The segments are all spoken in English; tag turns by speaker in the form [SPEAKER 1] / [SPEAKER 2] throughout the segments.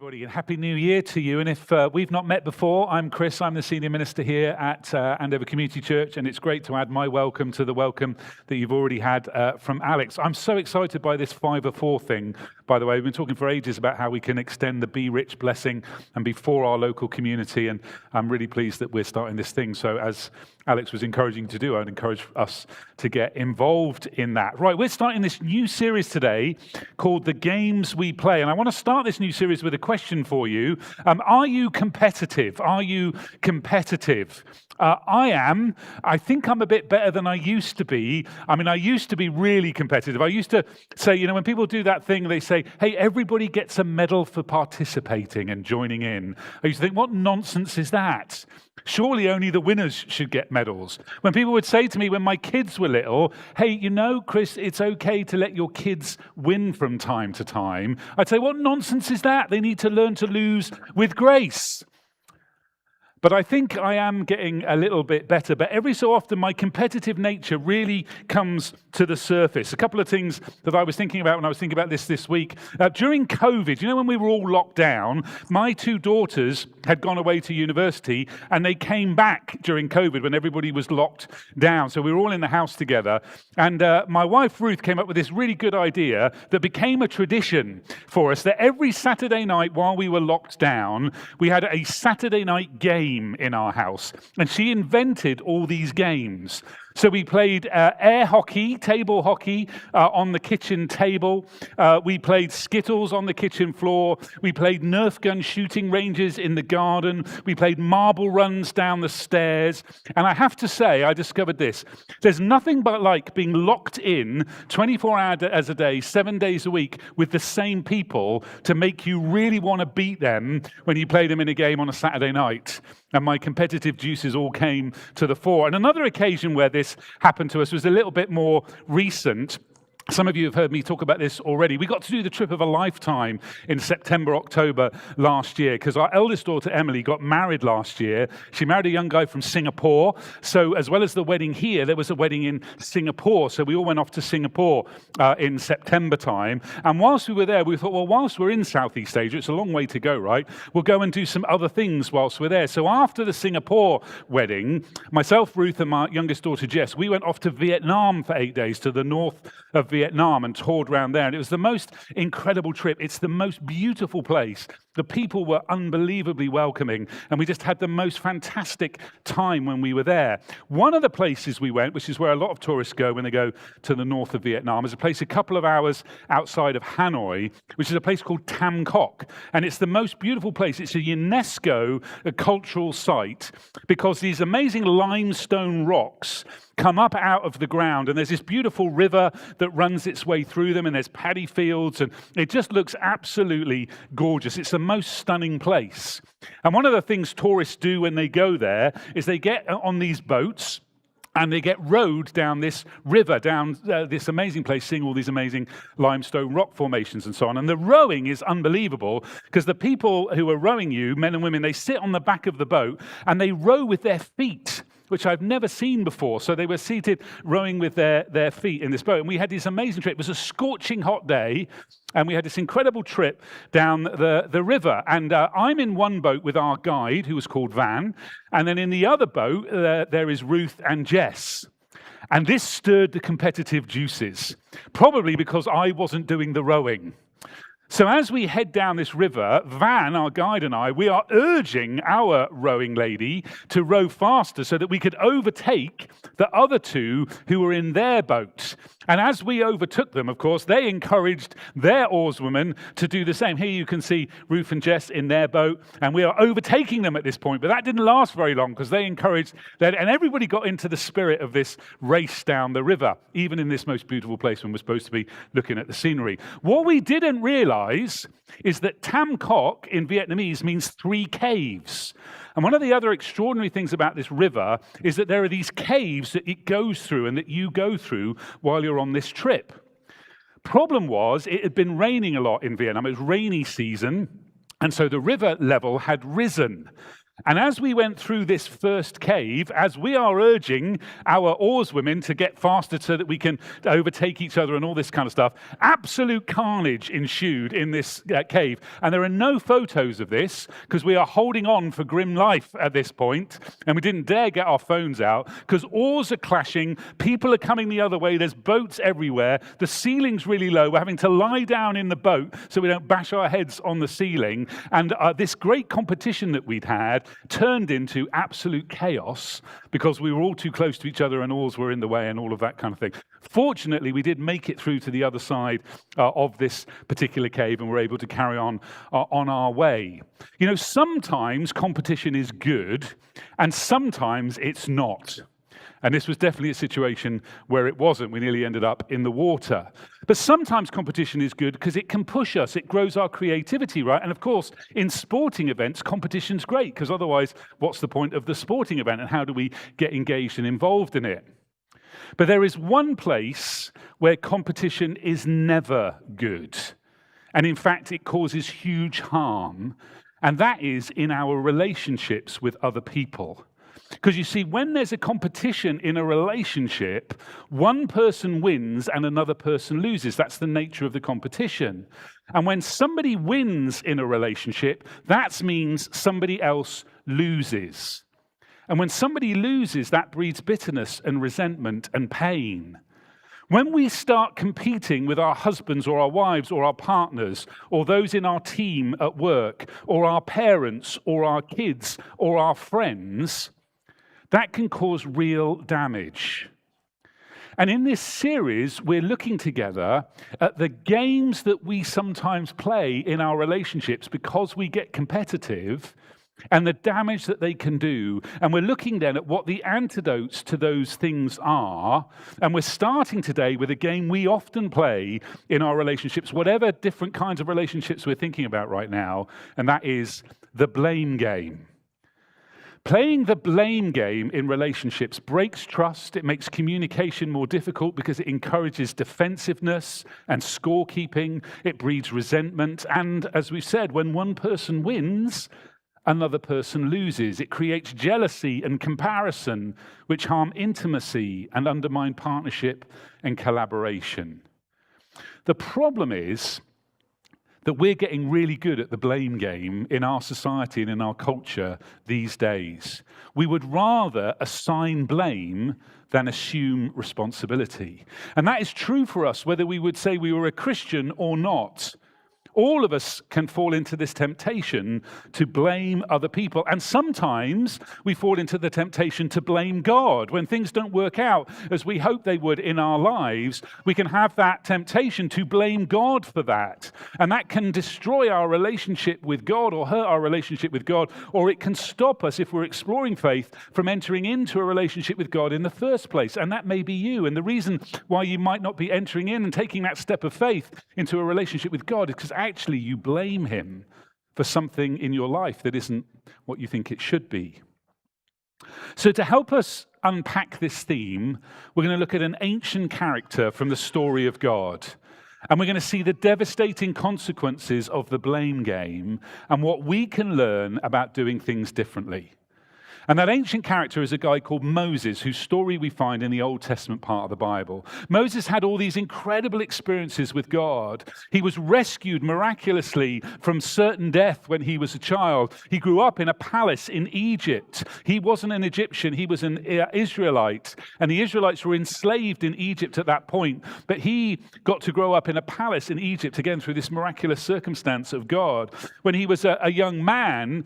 [SPEAKER 1] everybody, and Happy New Year to you. And if we've not met before, I'm Chris. I'm the senior minister here at Andover Community Church, and it's great to add my welcome to the welcome that you've already had from Alex. I'm so excited by this 5-4 thing, by the way. We've been talking for ages about how we can extend the Be Rich blessing and be for our local community, and I'm really pleased that we're starting this thing. So as Alex was encouraging to do, I'd encourage us to get involved in that. Right, we're starting this new series today called The Games We Play, and I want to start this new series with a question for you. Are you competitive? Are you competitive? I am. I think I'm a bit better than I used to be. I mean, I used to be really competitive. I used to say, when people do that thing, they say, hey, everybody gets a medal for participating and joining in. I used to think, what nonsense is that? Surely only the winners should get medals. When people would say to me when my kids were little, hey, Chris, it's okay to let your kids win from time to time, I'd say, what nonsense is that? They need to learn to lose with grace. But I think I am getting a little bit better. But every so often, my competitive nature really comes to the surface. A couple of things that I was thinking about when I was thinking about this week. During COVID, when we were all locked down, my two daughters had gone away to university, and they came back during COVID when everybody was locked down. So we were all in the house together. And my wife, Ruth, came up with this really good idea that became a tradition for us, that every Saturday night while we were locked down, we had a Saturday night game in our house, and she invented all these games. So we played air hockey, table hockey on the kitchen table. We played Skittles on the kitchen floor. We played Nerf gun shooting ranges in the garden. We played marble runs down the stairs. And I have to say, I discovered this. There's nothing but like being locked in 24 hours a day, 7 days a week with the same people to make you really want to beat them when you play them in a game on a Saturday night. And my competitive juices all came to the fore. And another occasion where this happened to us was a little bit more recent. Some of you have heard me talk about this already. We got to do the trip of a lifetime in September, October last year, because our eldest daughter, Emily, got married last year. She married a young guy from Singapore. So as well as the wedding here, there was a wedding in Singapore. So we all went off to Singapore in September time. And whilst we were there, we thought, well, whilst we're in Southeast Asia, it's a long way to go, right? We'll go and do some other things whilst we're there. So after the Singapore wedding, myself, Ruth, and my youngest daughter, Jess, we went off to Vietnam for 8 days, to the north of Vietnam, and toured around there. And it was the most incredible trip. It's the most beautiful place. The people were unbelievably welcoming, and we just had the most fantastic time when we were there. One of the places we went, which is where a lot of tourists go when they go to the north of Vietnam, is a place a couple of hours outside of Hanoi, which is a place called Tam Coc. And it's the most beautiful place. It's a UNESCO cultural site because these amazing limestone rocks come up out of the ground, and there's this beautiful river that runs its way through them, and there's paddy fields, and it just looks absolutely gorgeous. It's the most stunning place. And one of the things tourists do when they go there is they get on these boats, and they get rowed down this river, down this amazing place, seeing all these amazing limestone rock formations and so on. And the rowing is unbelievable because the people who are rowing you, men and women, they sit on the back of the boat and they row with their feet, which I've never seen before. So they were seated rowing with their feet in this boat. And we had this amazing trip. It was a scorching hot day, and we had this incredible trip down the river. And I'm in one boat with our guide, who was called Van. And then in the other boat, there is Ruth and Jess. And this stirred the competitive juices, probably because I wasn't doing the rowing. So as we head down this river, Van, our guide, and I, we are urging our rowing lady to row faster so that we could overtake the other two who were in their boat. And as we overtook them, of course, they encouraged their oarswomen to do the same. Here you can see Ruth and Jess in their boat, and we are overtaking them at this point. But that didn't last very long because they encouraged that, and everybody got into the spirit of this race down the river, even in this most beautiful place when we're supposed to be looking at the scenery. What we didn't realize is that Tam Coc in Vietnamese means 3 caves. And one of the other extraordinary things about this river is that there are these caves that it goes through and that you go through while you're on this trip. Problem was, it had been raining a lot in Vietnam. It was rainy season, and so the river level had risen. And as we went through this first cave, as we are urging our oarswomen to get faster so that we can overtake each other and all this kind of stuff, absolute carnage ensued in this cave. And there are no photos of this because we are holding on for grim life at this point, and we didn't dare get our phones out because oars are clashing, people are coming the other way, there's boats everywhere, the ceiling's really low, we're having to lie down in the boat so we don't bash our heads on the ceiling. And this great competition that we'd had turned into absolute chaos because we were all too close to each other and oars were in the way and all of that kind of thing. Fortunately, we did make it through to the other side of this particular cave and were able to carry on our way. You know, sometimes competition is good and sometimes it's not. And this was definitely a situation where it wasn't. We nearly ended up in the water. But sometimes competition is good because it can push us. It grows our creativity, right? And of course, in sporting events, competition's great because otherwise, what's the point of the sporting event and how do we get engaged and involved in it? But there is one place where competition is never good. And in fact, it causes huge harm. And that is in our relationships with other people. Because you see, when there's a competition in a relationship, one person wins and another person loses. That's the nature of the competition. And when somebody wins in a relationship, that means somebody else loses. And when somebody loses, that breeds bitterness and resentment and pain. When we start competing with our husbands or our wives or our partners or those in our team at work or our parents or our kids or our friends, that can cause real damage. And in this series, we're looking together at the games that we sometimes play in our relationships because we get competitive and the damage that they can do. And we're looking then at what the antidotes to those things are. And we're starting today with a game we often play in our relationships, whatever different kinds of relationships we're thinking about right now, and that is the blame game. Playing the blame game in relationships breaks trust. It makes communication more difficult because it encourages defensiveness and scorekeeping. It breeds resentment. And as we said, when one person wins, another person loses. It creates jealousy and comparison, which harm intimacy and undermine partnership and collaboration. The problem is that we're getting really good at the blame game in our society and in our culture these days. We would rather assign blame than assume responsibility. And that is true for us, whether we would say we were a Christian or not. All of us can fall into this temptation to blame other people. And sometimes we fall into the temptation to blame God. When things don't work out as we hope they would in our lives, we can have that temptation to blame God for that. And that can destroy our relationship with God or hurt our relationship with God, or it can stop us, if we're exploring faith, from entering into a relationship with God in the first place. And that may be you. And the reason why you might not be entering in and taking that step of faith into a relationship with God is because actually you blame him for something in your life that isn't what you think it should be. So to help us unpack this theme, we're going to look at an ancient character from the story of God. And we're going to see the devastating consequences of the blame game and what we can learn about doing things differently. And that ancient character is a guy called Moses, whose story we find in the Old Testament part of the Bible. Moses had all these incredible experiences with God. He was rescued miraculously from certain death when he was a child. He grew up in a palace in Egypt. He wasn't an Egyptian, he was an Israelite. And the Israelites were enslaved in Egypt at that point. But he got to grow up in a palace in Egypt, again, through this miraculous circumstance of God. When he was a young man,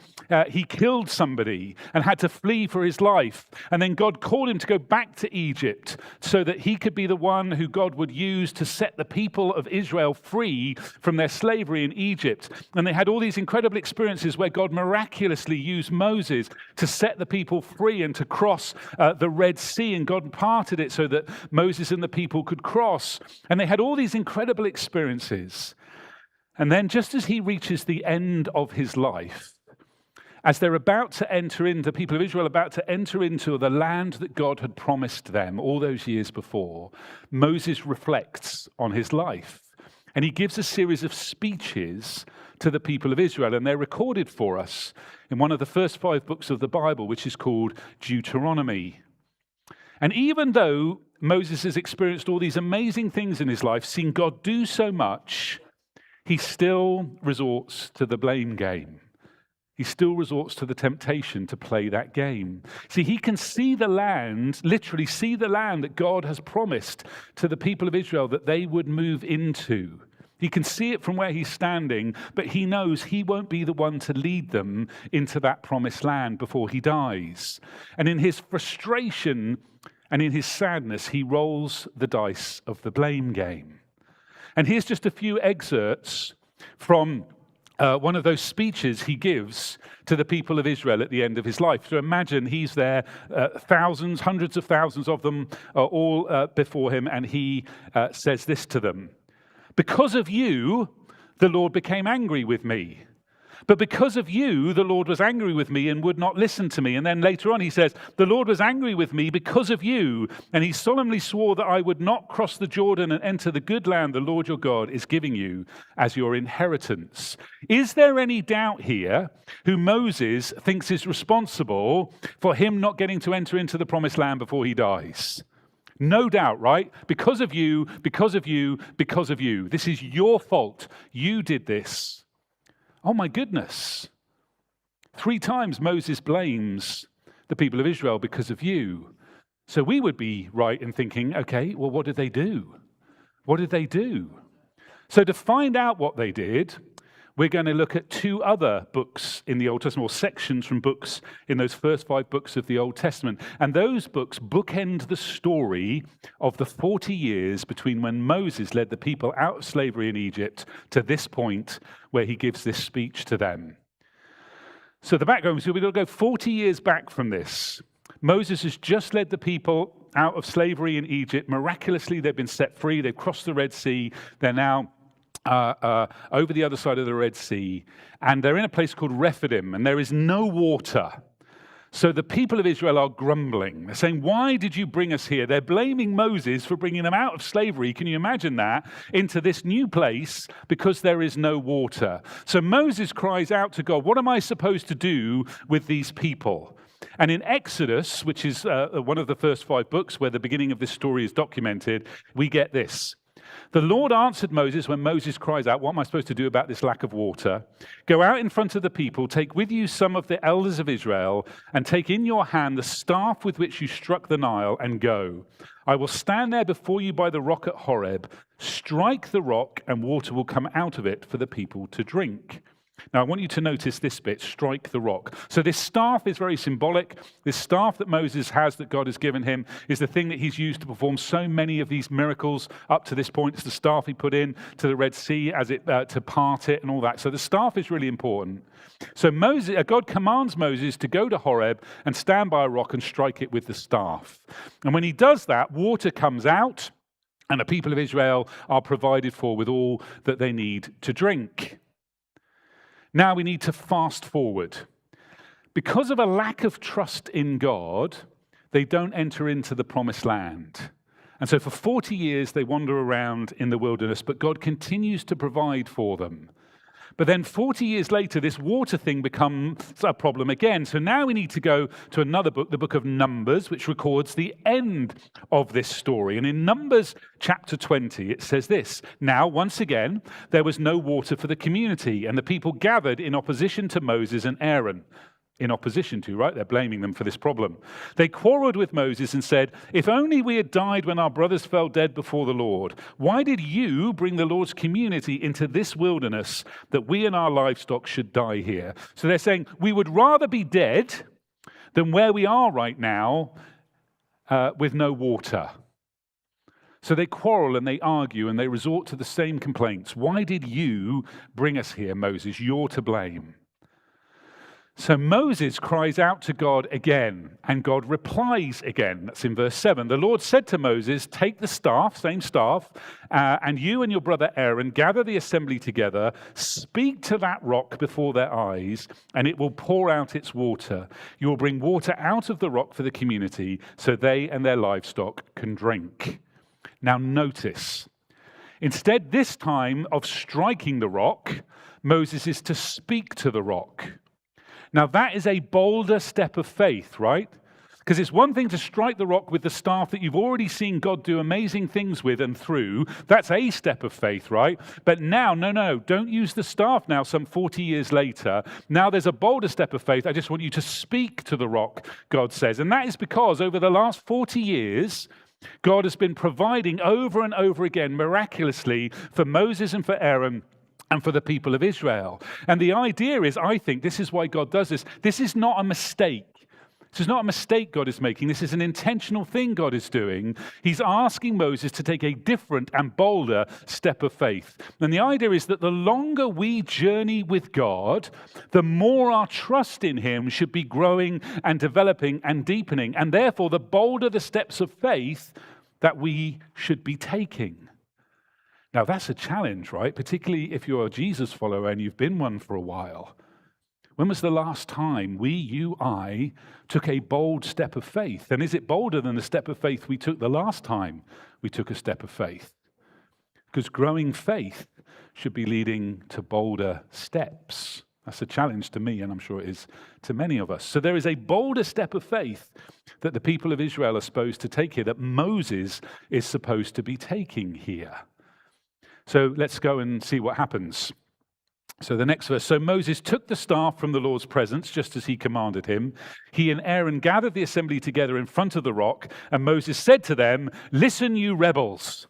[SPEAKER 1] he killed somebody and had to flee for his life. And then God called him to go back to Egypt so that he could be the one who God would use to set the people of Israel free from their slavery in Egypt. And they had all these incredible experiences where God miraculously used Moses to set the people free and to cross the Red Sea. And God parted it so that Moses and the people could cross. And they had all these incredible experiences. And then just as he reaches the end of his life, as they're about to enter in, the people of Israel about to enter into the land that God had promised them all those years before, Moses reflects on his life. And he gives a series of speeches to the people of Israel, and they're recorded for us in one of the first 5 books of the Bible, which is called Deuteronomy. And even though Moses has experienced all these amazing things in his life, seen God do so much, he still resorts to the blame game. He still resorts to the temptation to play that game. See, he can see the land, literally see the land that God has promised to the people of Israel that they would move into. He can see it from where he's standing, but he knows he won't be the one to lead them into that promised land before he dies. And in his frustration and in his sadness, he rolls the dice of the blame game. And here's just a few excerpts from one of those speeches he gives to the people of Israel at the end of his life. So imagine he's there, thousands, hundreds of thousands of them are all before him, and he says this to them: "Because of you, the Lord became angry with me. But because of you, the Lord was angry with me and would not listen to me." And then later on he says, "The Lord was angry with me because of you. And he solemnly swore that I would not cross the Jordan and enter the good land the Lord your God is giving you as your inheritance." Is there any doubt here who Moses thinks is responsible for him not getting to enter into the promised land before he dies? No doubt, right? Because of you, because of you, because of you. This is your fault. You did this. Oh my goodness. 3 times Moses blames the people of Israel because of you. So we would be right in thinking, okay, well, what did they do? What did they do? So to find out what they did, we're going to look at 2 other books in the Old Testament, or sections from books in those first 5 books of the Old Testament. And those books bookend the story of the 40 years between when Moses led the people out of slavery in Egypt to this point where he gives this speech to them. So the background, so we're going to go 40 years back from this. Moses has just led the people out of slavery in Egypt. Miraculously, they've been set free. They've crossed the Red Sea. They're now over the other side of the Red Sea, and they're in a place called Rephidim, and there is no water. So the people of Israel are grumbling. They're saying, "Why did you bring us here?" They're blaming Moses for bringing them out of slavery. Can you imagine that? Into this new place because there is no water. So Moses cries out to God, "What am I supposed to do with these people?" And in Exodus, which is one of the first 5 books where the beginning of this story is documented, we get this. "The Lord answered Moses," when Moses cries out, "What am I supposed to do about this lack of water? Go out in front of the people, take with you some of the elders of Israel, and take in your hand the staff with which you struck the Nile, and go. I will stand there before you by the rock at Horeb. Strike the rock, and water will come out of it for the people to drink." Now, I want you to notice this bit, strike the rock. So this staff is very symbolic. This staff that Moses has, that God has given him, is the thing that he's used to perform so many of these miracles up to this point. It's the staff he put in to the Red Sea as it to part it and all that. So the staff is really important. So God commands Moses to go to Horeb and stand by a rock and strike it with the staff. And when he does that, water comes out, and the people of Israel are provided for with all that they need to drink. Now we need to fast forward. Because of a lack of trust in God, they don't enter into the promised land. And so for 40 years they wander around in the wilderness, but God continues to provide for them. But then 40 years later, this water thing becomes a problem again. So now we need to go to another book, the book of Numbers, which records the end of this story. And in Numbers chapter 20, it says this: "Now, once again, there was no water for the community, and the people gathered in opposition to Moses and Aaron." In opposition to, right? They're blaming them for this problem. "They quarreled with Moses and said, 'If only we had died when our brothers fell dead before the Lord. Why did you bring the Lord's community into this wilderness that we and our livestock should die here?'" So they're saying, we would rather be dead than where we are right now with no water. So they quarrel and they argue and they resort to the same complaints. "Why did you bring us here, Moses? You're to blame." So Moses cries out to God again, and God replies again. That's in verse 7. "The Lord said to Moses, 'Take the staff,'" same staff, "and you and your brother Aaron gather the assembly together, speak to that rock before their eyes, and it will pour out its water. You will bring water out of the rock for the community, so they and their livestock can drink." Now notice, instead this time of striking the rock, Moses is to speak to the rock. Now, that is a bolder step of faith, right? Because it's one thing to strike the rock with the staff that you've already seen God do amazing things with and through. That's a step of faith, right? But now, no, don't use the staff now some 40 years later. Now there's a bolder step of faith. I just want you to speak to the rock, God says. And that is because over the last 40 years, God has been providing over and over again miraculously for Moses and for Aaron and for the people of Israel. And the idea is, I think, this is why God does this. This is not a mistake. This is not a mistake God is making. This is an intentional thing God is doing. He's asking Moses to take a different and bolder step of faith. And the idea is that the longer we journey with God, the more our trust in him should be growing and developing and deepening. And therefore, the bolder the steps of faith that we should be taking. Now, that's a challenge, right? Particularly if you're a Jesus follower and you've been one for a while. When was the last time I took a bold step of faith? And is it bolder than the step of faith we took the last time we took a step of faith? Because growing faith should be leading to bolder steps. That's a challenge to me, and I'm sure it is to many of us. So there is a bolder step of faith that the people of Israel are supposed to take here, that Moses is supposed to be taking here. So let's go and see what happens. So the next verse, so Moses took the staff from the Lord's presence, just as he commanded him. He and Aaron gathered the assembly together in front of the rock, and Moses said to them, "Listen, you rebels."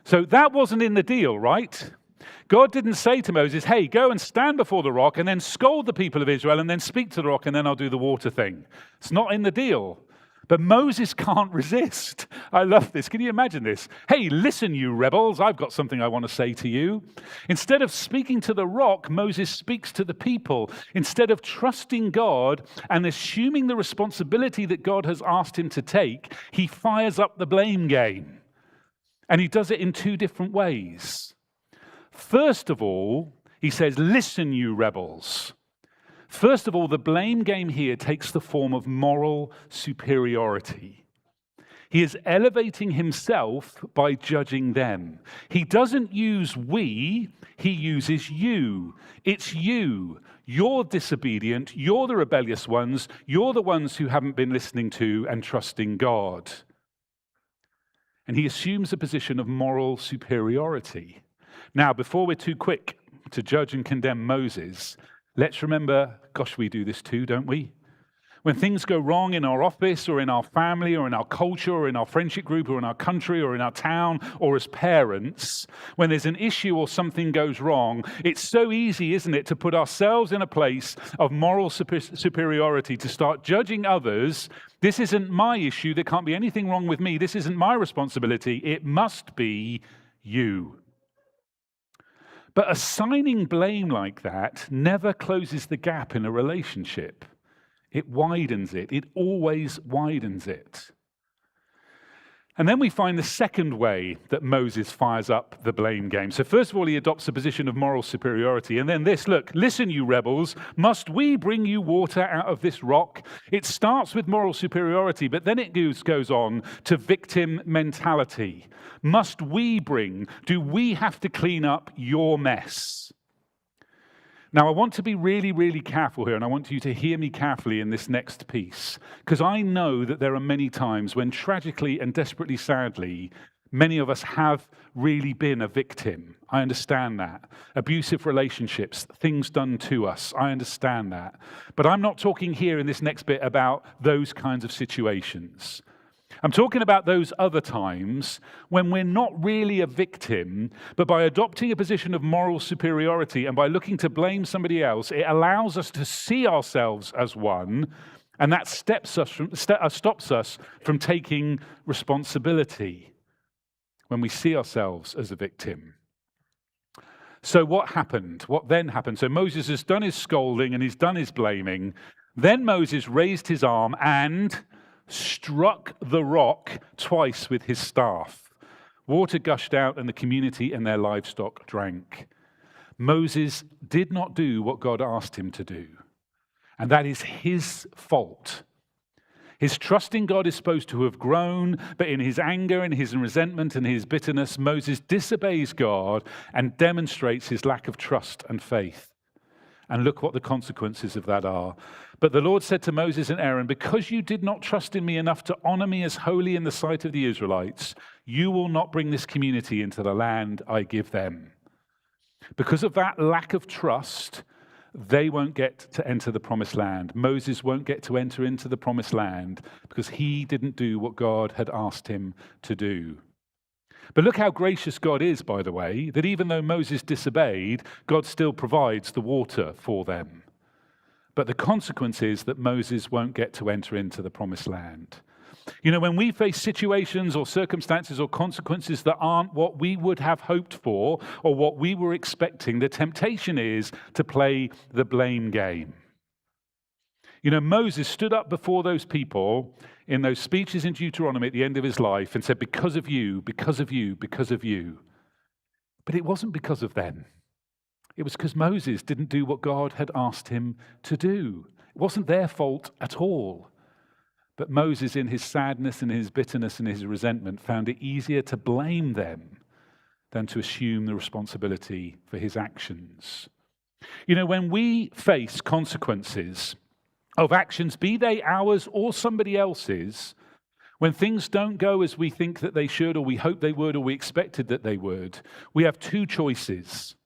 [SPEAKER 1] So that wasn't in the deal, right? God didn't say to Moses, "Hey, go and stand before the rock and then scold the people of Israel and then speak to the rock and then I'll do the water thing." It's not in the deal. But Moses can't resist. I love this. Can you imagine this? "Hey, listen, you rebels, I've got something I want to say to you." Instead of speaking to the rock, Moses speaks to the people. Instead of trusting God and assuming the responsibility that God has asked him to take, he fires up the blame game. And he does it in two different ways. First of all, he says, "Listen, you rebels." First of all, the blame game here takes the form of moral superiority. He is elevating himself by judging them. He doesn't use we, he uses you. It's you. You're disobedient. You're the rebellious ones. You're the ones who haven't been listening to and trusting God. And he assumes a position of moral superiority. Now, before we're too quick to judge and condemn Moses, let's remember, gosh, we do this too, don't we? When things go wrong in our office or in our family or in our culture or in our friendship group or in our country or in our town or as parents, when there's an issue or something goes wrong, it's so easy, isn't it, to put ourselves in a place of moral superiority, to start judging others. This isn't my issue. There can't be anything wrong with me. This isn't my responsibility. It must be you. But assigning blame like that never closes the gap in a relationship. It widens it. It always widens it. And then we find the second way that Moses fires up the blame game. So first of all, he adopts a position of moral superiority. And then this, look, "Listen, you rebels, must we bring you water out of this rock?" It starts with moral superiority, but then it goes on to victim mentality. Must we bring? Do we have to clean up your mess? Now, I want to be really, really careful here, and I want you to hear me carefully in this next piece, because I know that there are many times when tragically and desperately sadly, many of us have really been a victim. I understand that. Abusive relationships, things done to us, I understand that. But I'm not talking here in this next bit about those kinds of situations. I'm talking about those other times when we're not really a victim, but by adopting a position of moral superiority and by looking to blame somebody else, it allows us to see ourselves as one, and that stops us from taking responsibility when we see ourselves as a victim. So what happened? What then happened? So Moses has done his scolding and he's done his blaming. Then Moses raised his arm and struck the rock twice with his staff. Water gushed out and the community and their livestock drank. Moses did not do what God asked him to do. And that is his fault. His trust in God is supposed to have grown, but in his anger and his resentment and his bitterness, Moses disobeys God and demonstrates his lack of trust and faith. And look what the consequences of that are. But the Lord said to Moses and Aaron, because you did not trust in me enough to honor me as holy in the sight of the Israelites, you will not bring this community into the land I give them. Because of that lack of trust, they won't get to enter the promised land. Moses won't get to enter into the promised land because he didn't do what God had asked him to do. But look how gracious God is, by the way, that even though Moses disobeyed, God still provides the water for them. But the consequence is that Moses won't get to enter into the promised land. You know, when we face situations or circumstances or consequences that aren't what we would have hoped for or what we were expecting, the temptation is to play the blame game. You know, Moses stood up before those people in those speeches in Deuteronomy at the end of his life and said, because of you, because of you, because of you. But it wasn't because of them. It was because Moses didn't do what God had asked him to do. It wasn't their fault at all. But Moses, in his sadness and his bitterness and his resentment, found it easier to blame them than to assume the responsibility for his actions. You know, when we face consequences of actions, be they ours or somebody else's, when things don't go as we think that they should, or we hope they would, or we expected that they would, we have two choices.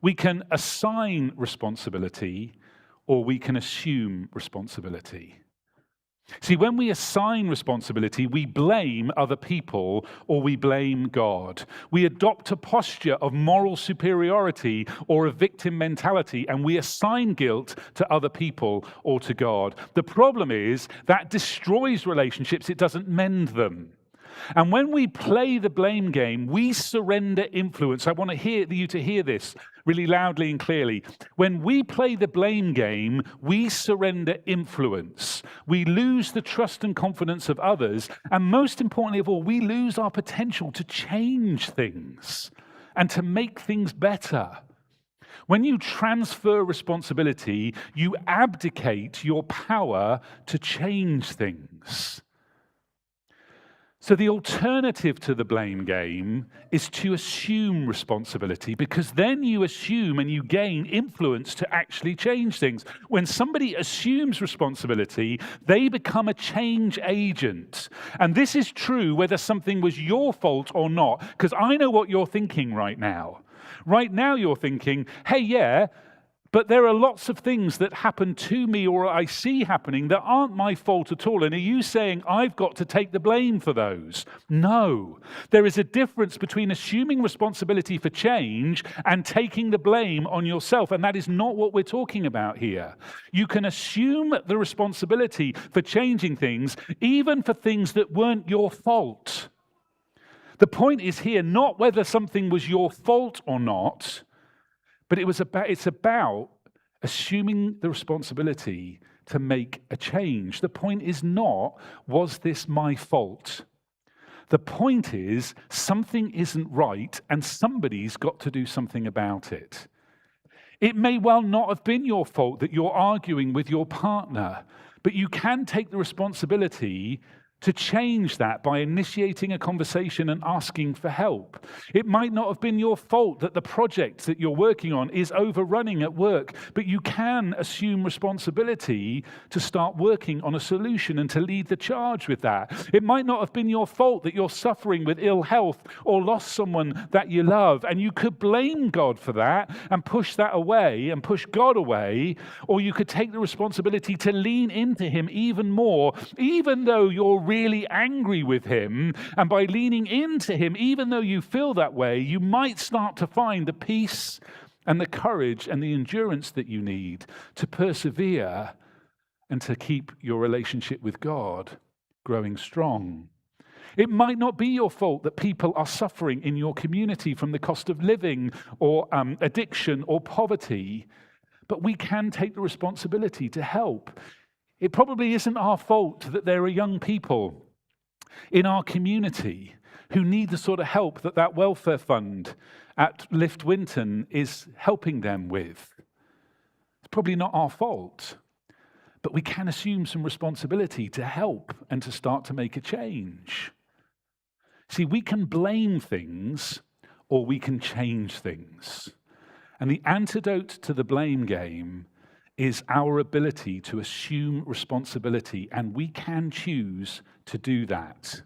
[SPEAKER 1] We can assign responsibility, or we can assume responsibility. See, when we assign responsibility, we blame other people or we blame God. We adopt a posture of moral superiority or a victim mentality, and we assign guilt to other people or to God. The problem is that destroys relationships, it doesn't mend them. And when we play the blame game, we surrender influence. I want you to hear this really loudly and clearly. When we play the blame game, we surrender influence. We lose the trust and confidence of others. And most importantly of all, we lose our potential to change things and to make things better. When you transfer responsibility, you abdicate your power to change things. So the alternative to the blame game is to assume responsibility, because then you assume and you gain influence to actually change things. When somebody assumes responsibility, they become a change agent. And this is true whether something was your fault or not, because I know what you're thinking right now. Right now you're thinking, hey, yeah, but there are lots of things that happen to me or I see happening that aren't my fault at all. And are you saying I've got to take the blame for those? No. There is a difference between assuming responsibility for change and taking the blame on yourself. And that is not what we're talking about here. You can assume the responsibility for changing things, even for things that weren't your fault. The point is here not whether something was your fault or not, but it's about assuming the responsibility to make a change. The point is not, was this my fault? The point is, something isn't right and somebody's got to do something about it. It may well not have been your fault that you're arguing with your partner, but you can take the responsibility to change that by initiating a conversation and asking for help. It might not have been your fault that the project that you're working on is overrunning at work, but you can assume responsibility to start working on a solution and to lead the charge with that. It might not have been your fault that you're suffering with ill health or lost someone that you love, and you could blame God for that and push that away and push God away, or you could take the responsibility to lean into Him even more, even though you're really angry with Him, and by leaning into Him, even though you feel that way, you might start to find the peace and the courage and the endurance that you need to persevere and to keep your relationship with God growing strong. It might not be your fault that people are suffering in your community from the cost of living or addiction or poverty, but we can take the responsibility to help. It probably isn't our fault that there are young people in our community who need the sort of help that welfare fund at Lift Winton is helping them with. It's probably not our fault. but we can assume some responsibility to help and to start to make a change. See, we can blame things or we can change things. And the antidote to the blame game is our ability to assume responsibility, and we can choose to do that.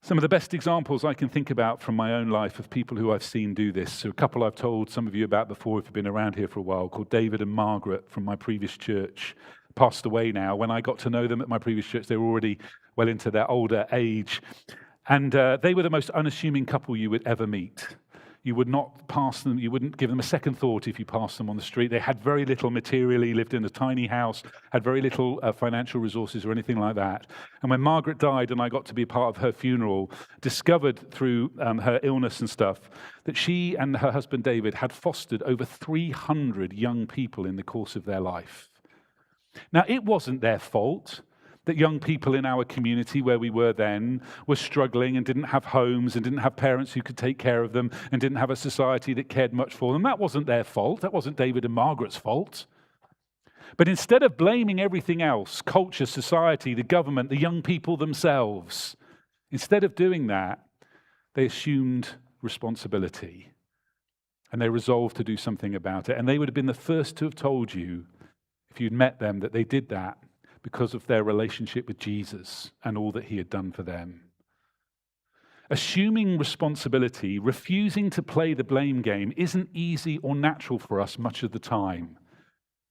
[SPEAKER 1] Some of the best examples I can think about from my own life of people who I've seen do this. So a couple I've told some of you about before if you've been around here for a while, called David and Margaret from my previous church. Passed away now. When I got to know them at my previous church, they were already well into their older age. And they were the most unassuming couple you would ever meet. You would not pass them, you wouldn't give them a second thought if you passed them on the street. They had very little materially, lived in a tiny house, had very little financial resources or anything like that. And when Margaret died and I got to be a part of her funeral, discovered through her illness and stuff, that she and her husband David had fostered over 300 young people in the course of their life. Now, it wasn't their fault that young people in our community where we were then were struggling and didn't have homes and didn't have parents who could take care of them and didn't have a society that cared much for them. That wasn't their fault. That wasn't David and Margaret's fault. But instead of blaming everything else, culture, society, the government, the young people themselves, instead of doing that, they assumed responsibility and they resolved to do something about it. And they would have been the first to have told you, if you'd met them, that they did that because of their relationship with Jesus and all that he had done for them. Assuming responsibility, refusing to play the blame game, isn't easy or natural for us much of the time.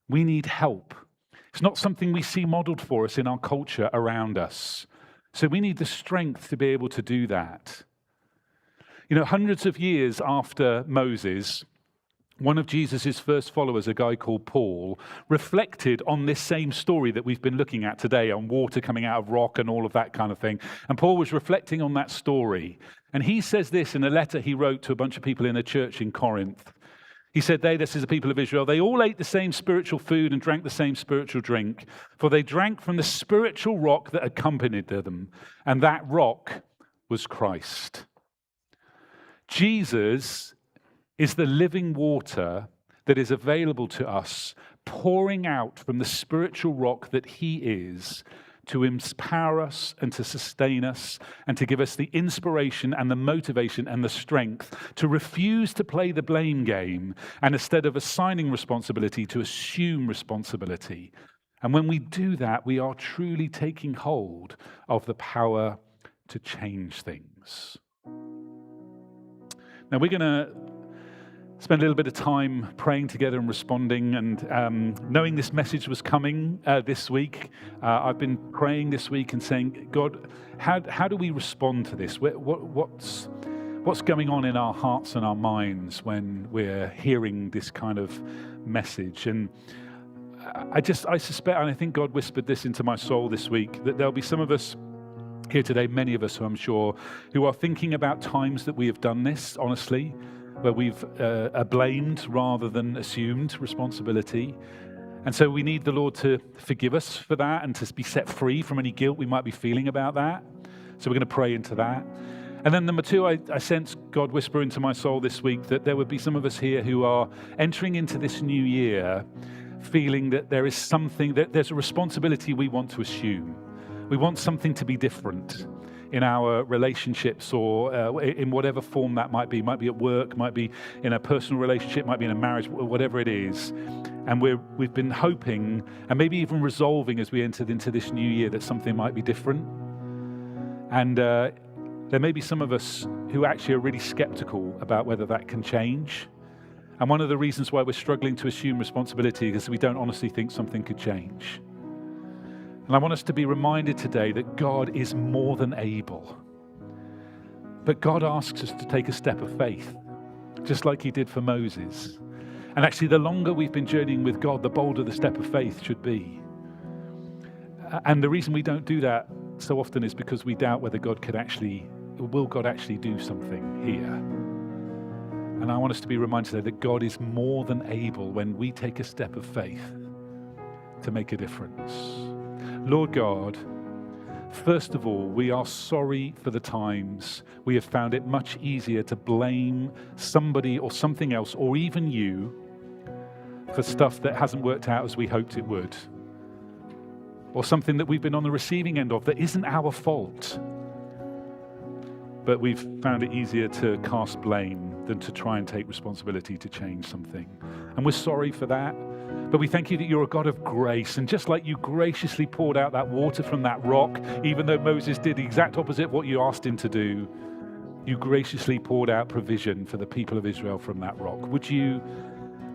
[SPEAKER 1] We need help. It's not something we see modeled for us in our culture around us. So we need the strength to be able to do that. You know, hundreds of years after Moses, one of Jesus' first followers, a guy called Paul, reflected on this same story that we've been looking at today, on water coming out of rock and all of that kind of thing. And Paul was reflecting on that story. And he says this in a letter he wrote to a bunch of people in a church in Corinth. He said, this is the people of Israel, they all ate the same spiritual food and drank the same spiritual drink, for they drank from the spiritual rock that accompanied them, and that rock was Christ. Jesus is the living water that is available to us, pouring out from the spiritual rock that he is, to empower us and to sustain us and to give us the inspiration and the motivation and the strength to refuse to play the blame game and instead of assigning responsibility, to assume responsibility. And when we do that, we are truly taking hold of the power to change things. Now we're going to spend a little bit of time praying together and responding, and knowing this message was coming this week, I've been praying this week and saying, God, how do we respond to this? What's going on in our hearts and our minds when we're hearing this kind of message? And I suspect, and I think God whispered this into my soul this week, that there'll be some of us here today, many of us who I'm sure, who are thinking about times that we have done this, honestly, where we've blamed rather than assumed responsibility. And so we need the Lord to forgive us for that and to be set free from any guilt we might be feeling about that. So we're going to pray into that. And then number two, I sense God whisper into my soul this week that there would be some of us here who are entering into this new year feeling that there is something, that there's a responsibility we want to assume. We want something to be different in our relationships, or in whatever form that might be. Might be at work, might be in a personal relationship, might be in a marriage, whatever it is. And we've been hoping and maybe even resolving as we entered into this new year that something might be different. And there may be some of us who actually are really skeptical about whether that can change. And one of the reasons why we're struggling to assume responsibility is we don't honestly think something could change. And I want us to be reminded today that God is more than able. But God asks us to take a step of faith, just like he did for Moses. And actually, the longer we've been journeying with God, the bolder the step of faith should be. And the reason we don't do that so often is because we doubt whether God will God actually do something here. And I want us to be reminded today that God is more than able when we take a step of faith to make a difference. Lord God, first of all, we are sorry for the times we have found it much easier to blame somebody or something else, or even you, for stuff that hasn't worked out as we hoped it would, or something that we've been on the receiving end of that isn't our fault. But we've found it easier to cast blame than to try and take responsibility to change something. And we're sorry for that. But we thank you that you're a God of grace. And just like you graciously poured out that water from that rock, even though Moses did the exact opposite of what you asked him to do, you graciously poured out provision for the people of Israel from that rock. Would you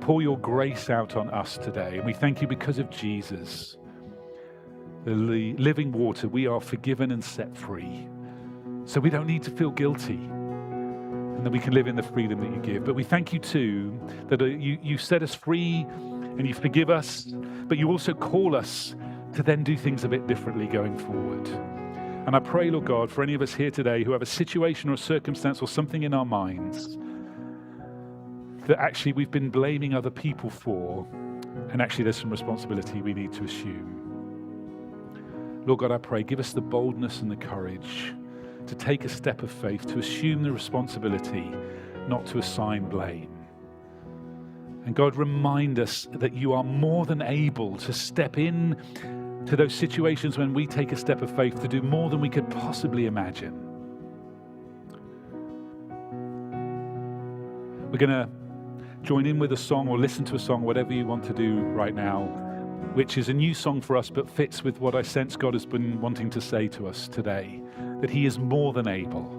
[SPEAKER 1] pour your grace out on us today? And we thank you because of Jesus, the living water. We are forgiven and set free. So we don't need to feel guilty, and that we can live in the freedom that you give. But we thank you too that you set us free and you forgive us, but you also call us to then do things a bit differently going forward. And I pray, Lord God, for any of us here today who have a situation or a circumstance or something in our minds that actually we've been blaming other people for, and actually there's some responsibility we need to assume. Lord God, I pray, give us the boldness and the courage to take a step of faith, to assume the responsibility, not to assign blame. And God, remind us that you are more than able to step in to those situations when we take a step of faith to do more than we could possibly imagine. We're going to join in with a song or listen to a song, whatever you want to do right now, which is a new song for us, but fits with what I sense God has been wanting to say to us today, that he is more than able.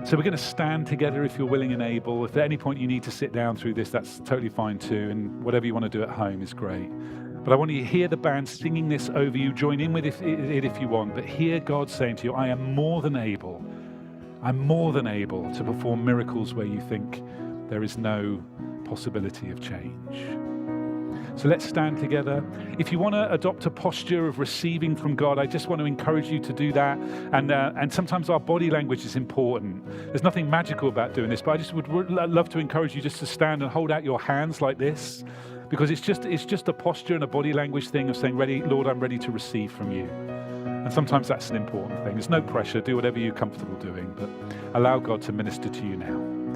[SPEAKER 1] So we're going to stand together if you're willing and able. If at any point you need to sit down through this, that's totally fine too, and whatever you want to do at home is great. But I want you to hear the band singing this over you. Join in with it if you want, but hear God saying to you, I am more than able. I'm more than able to perform miracles where you think there is no possibility of change. So let's stand together. If you want to adopt a posture of receiving from God, I just want to encourage you to do that. And sometimes our body language is important. There's nothing magical about doing this, but I just would love to encourage you just to stand and hold out your hands like this, because it's just a posture and a body language thing of saying, "Ready, Lord, I'm ready to receive from you." And sometimes that's an important thing. There's no pressure. Do whatever you're comfortable doing, but allow God to minister to you now.